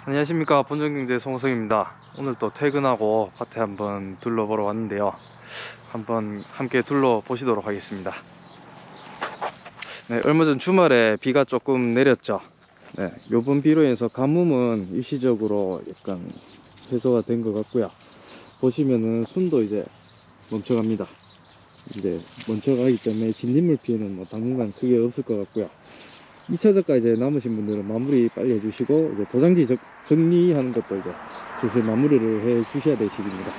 안녕하십니까, 본전경제 송성입니다. 오늘 또 퇴근하고 밭에 한번 둘러보러 왔는데요, 한번 함께 둘러보시도록 하겠습니다. 네, 얼마 전 주말에 비가 조금 내렸죠. 네, 요번 비로 인해서 가뭄은 일시적으로 약간 해소가 된 것 같고요. 보시면은 순도 이제 멈춰갑니다. 이제 멈춰가기 때문에 진딧물 피해는 뭐 당분간 크게 없을 것 같고요. 2차적과 이제 남으신 분들은 마무리 빨리 해주시고, 이제 도장지 정리하는 것도 이제 슬슬 마무리를 해 주셔야 될 시기입니다.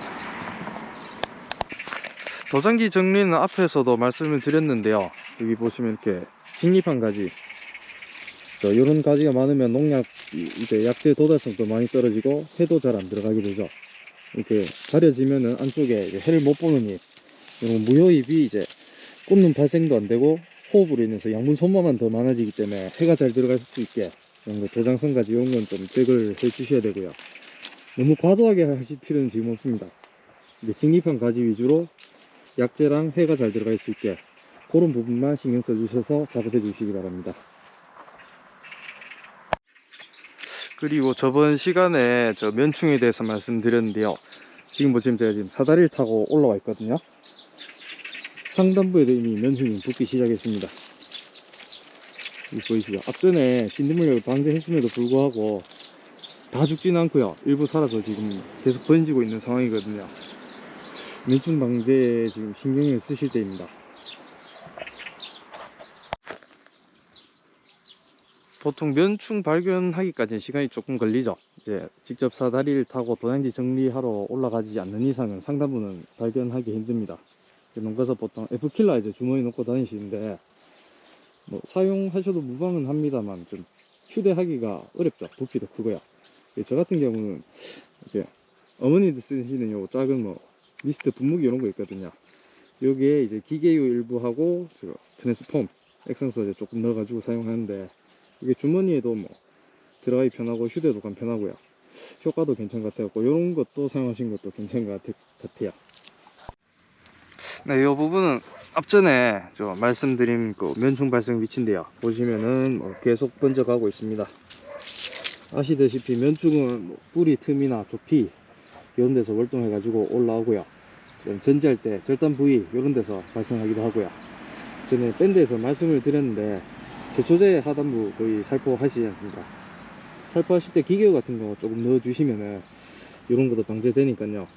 도장지 정리는 앞에서도 말씀을 드렸는데요, 여기 보시면 이렇게 직립한 가지, 이런 가지가 많으면 농약 이제 약재 도달성도 많이 떨어지고 해도 잘 안 들어가게 되죠. 이렇게 가려지면은 안쪽에 이제 해를 못 보는 잎, 이런 무효잎이 이제 꽂는 발생도 안 되고 호흡으로 인해서 양분 소모만 더 많아지기 때문에 해가 잘 들어갈 수 있게 이런 거 조장성까지 이런 건 좀 제거를 해 주셔야 되고요. 너무 과도하게 하실 필요는 지금 없습니다. 이제 직립한 가지 위주로 약재랑 해가 잘 들어갈 수 있게 그런 부분만 신경 써 주셔서 작업해 주시기 바랍니다. 그리고 저번 시간에 저 면충에 대해서 말씀드렸는데요, 지금 보시면 제가 지금 사다리를 타고 올라와 있거든요. 상단부에도 이미 면충이 붙기 시작했습니다. 보이시죠? 앞전에 진딧물력을 방제했음에도 불구하고 다 죽지는 않고요, 일부 살아서 지금 계속 번지고 있는 상황이거든요. 면충 방제에 지금 신경을 쓰실 때입니다. 보통 면충 발견하기까지는 시간이 조금 걸리죠. 이제 직접 사다리를 타고 도장지 정리하러 올라가지 않는 이상은 상단부는 발견하기 힘듭니다. 농가에서 보통 F킬러 이제 주머니 넣고 다니시는데, 뭐 사용하셔도 무방은 합니다만 좀 휴대하기가 어렵죠. 부피도 크고요. 저 같은 경우는 이렇게 어머니들 쓰시는 요 작은 뭐 미스트 분무기 이런 거 있거든요. 여기에 이제 기계유 일부하고 트랜스폼 액상수 조금 넣어가지고 사용하는데, 이게 주머니에도 뭐 들어가기 편하고 휴대도 간편하고요. 효과도 괜찮은 것 같아요. 이런 것도 사용하신 것도 괜찮은 것 같아요. 네, 이 부분은 앞전에 저 말씀드린 그 면충 발생 위치인데요, 보시면은 뭐 계속 번져가고 있습니다. 아시다시피 면충은 뭐 뿌리 틈이나 조피 이런 데서 월동해 가지고 올라오고요, 전지할 때 절단 부위 이런 데서 발생하기도 하고요. 전에 밴드에서 말씀을 드렸는데, 제초제 하단부 거의 살포하시지 않습니까? 살포하실 때 기계유 같은 거 조금 넣어 주시면은 이런 것도 방제되니까요,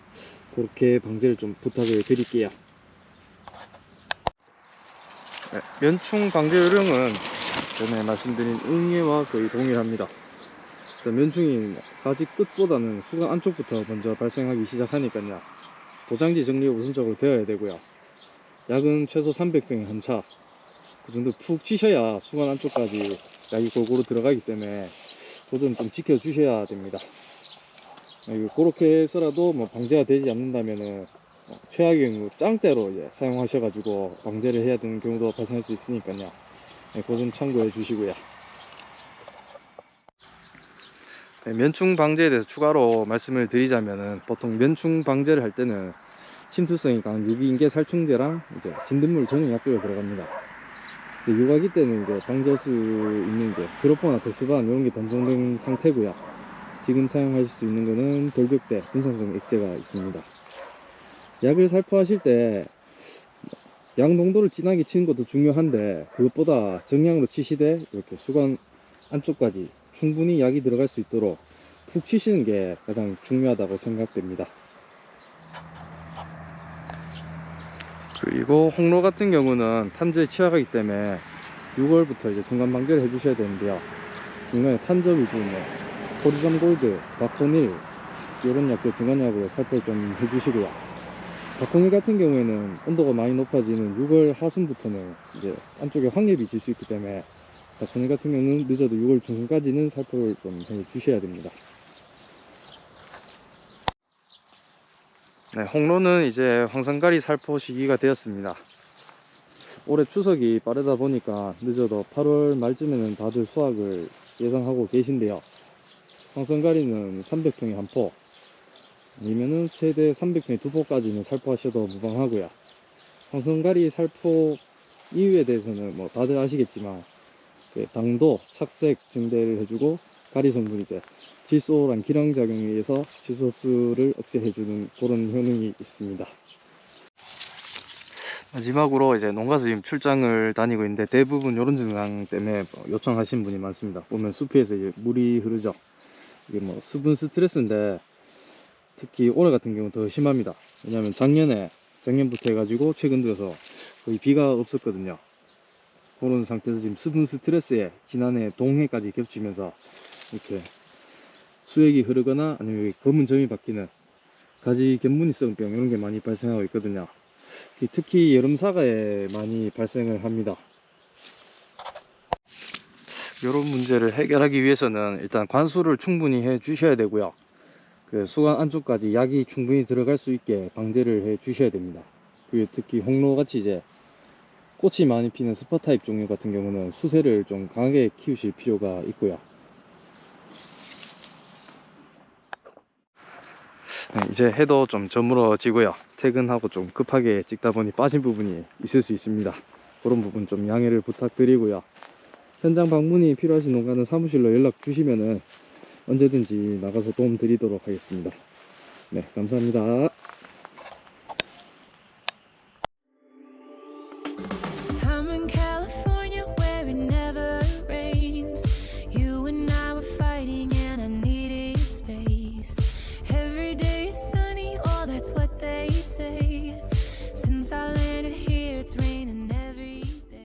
그렇게 방제를 좀 부탁을 드릴게요. 네, 면충 방제 요령은 전에 말씀드린 응애와 거의 동일합니다. 면충이 가지 끝보다는 수간 안쪽부터 먼저 발생하기 시작하니까요, 도장지 정리가 우선적으로 되어야 되고요. 약은 최소 300평에 한 차, 그 정도 푹 치셔야 수간 안쪽까지 약이 골고루 들어가기 때문에 그 점 좀 지켜주셔야 됩니다. 그렇게 해서라도 뭐 방제가 되지 않는다면은 최악의 경우 짱대로 이제 사용하셔가지고 방제를 해야 되는 경우도 발생할 수 있으니까요. 그 점 참고해 주시고요. 면충 방제에 대해서 추가로 말씀을 드리자면은, 보통 면충 방제를 할 때는 침투성이 강한 유기인계 살충제랑 이제 진딧물 전용 약재가 들어갑니다. 육아기 때는 이제 방제할 수 있는 이제 그로포나 데스반 이런 게 단종된 상태고요. 지금 사용하실 수 있는 거는 돌격대 분산성 액제가 있습니다. 약을 살포하실 때 약 농도를 진하게 치는 것도 중요한데, 그것보다 정량으로 치시되 이렇게 수관 안쪽까지 충분히 약이 들어갈 수 있도록 푹 치시는 게 가장 중요하다고 생각됩니다. 그리고 홍로 같은 경우는 탄저에 취약하기 때문에 6월부터 이제 중간 방제를 해 주셔야 되는데요, 중간에 탄저 위주 포리전 골드, 다코닐 이런 약들 중간약으로 살포를 좀 해주시고요. 다코닐 같은 경우에는 온도가 많이 높아지는 6월 하순부터는 이제 안쪽에 황엽이 질 수 있기 때문에 다코닐 같은 경우는 늦어도 6월 중순까지는 살포를 좀 해 주셔야 됩니다. 네, 홍로는 이제 황산가리 살포 시기가 되었습니다. 올해 추석이 빠르다 보니까 늦어도 8월 말쯤에는 다들 수확을 예상하고 계신데요, 황산가리는 300평에 한 포, 아니면은 최대 300평에 2포까지는 살포하셔도 무방하고요. 황선가리 살포 이유에 대해서는 뭐 다들 아시겠지만, 당도 착색 증대를 해주고 가리 성분이 이제 질소랑 기량작용에 의해서 질소 흡수를 억제해주는 그런 효능이 있습니다. 마지막으로 이제 농가에서 지금 출장을 다니고 있는데 대부분 이런 증상 때문에 요청하신 분이 많습니다. 보면 숲에서 이제 물이 흐르죠. 이게 뭐 수분 스트레스인데 특히 올해 같은 경우는 더 심합니다. 왜냐하면 작년부터 해가지고 최근 들어서 거의 비가 없었거든요. 그런 상태에서 지금 수분 스트레스에 지난해 동해까지 겹치면서 이렇게 수액이 흐르거나 아니면 검은 점이 박히는 가지 견무늬성병 이런 게 많이 발생하고 있거든요. 특히 여름 사과에 많이 발생을 합니다. 이런 문제를 해결하기 위해서는 일단 관수를 충분히 해 주셔야 되고요. 그 수관 안쪽까지 약이 충분히 들어갈 수 있게 방제를 해 주셔야 됩니다. 그리고 특히 홍로 같이 이제 꽃이 많이 피는 스퍼 타입 종류 같은 경우는 수세를 좀 강하게 키우실 필요가 있고요. 네, 이제 해도 좀 저물어지고요. 퇴근하고 좀 급하게 찍다 보니 빠진 부분이 있을 수 있습니다. 그런 부분 좀 양해를 부탁드리고요. 현장 방문이 필요하신 농가는 사무실로 연락 주시면은 언제든지 나가서 도움 드리도록 하겠습니다. 네, 감사합니다.